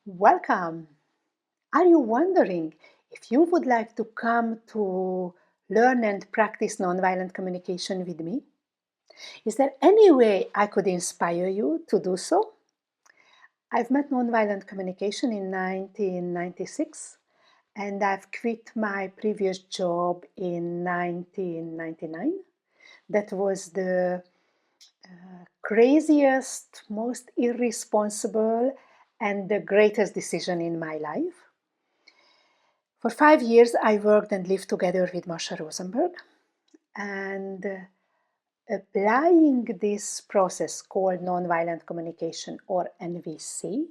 Welcome! Are you wondering if you would like to come to learn and practice nonviolent communication with me? Is there any way I could inspire you to do so? I've met nonviolent communication in 1996 and I've quit my previous job in 1999. That was the craziest, most irresponsible, and the greatest decision in my life. For 5 years, I worked and lived together with Masha Rosenberg, and applying this process called nonviolent communication, or NVC,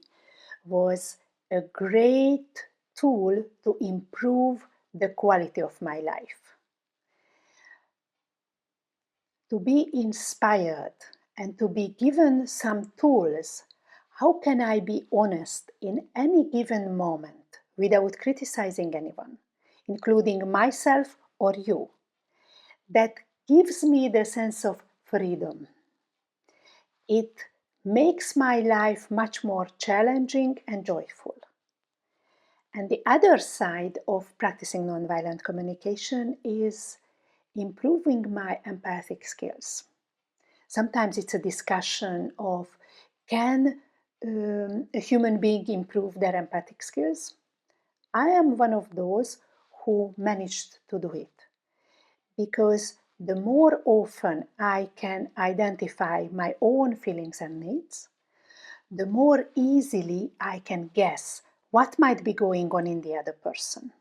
was a great tool to improve the quality of my life. To be inspired and to be given some tools, how can I be honest in any given moment without criticizing anyone, including myself or you? That gives me the sense of freedom. It makes my life much more challenging and joyful. And the other side of practicing nonviolent communication is improving my empathic skills. Sometimes it's a discussion of can a human being improve their empathic skills? I am one of those who managed to do it because the more often I can identify my own feelings and needs, the more easily I can guess what might be going on in the other person.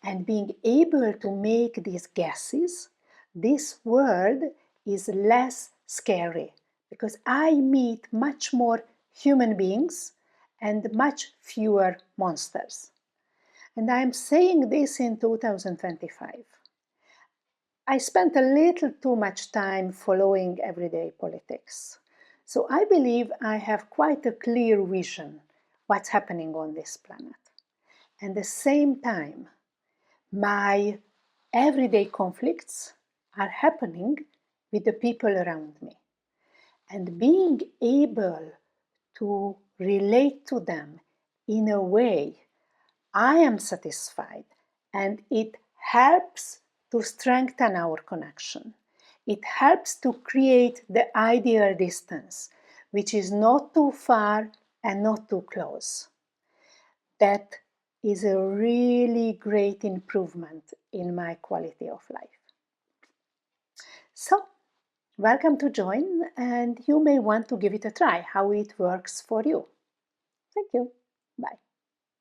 And being able to make these guesses, this world is less scary because I meet much more human beings and much fewer monsters. And I'm saying this in 2025. I spent a little too much time following everyday politics. So I believe I have quite a clear vision what's happening on this planet. And at the same time, my everyday conflicts are happening with the people around me. And being able to relate to them in a way I am satisfied, and it helps to strengthen our connection. It helps to create the ideal distance, which is not too far and not too close. That is a really great improvement in my quality of life. So, welcome to join, and you may want to give it a try, how it works for you. Thank you. Bye.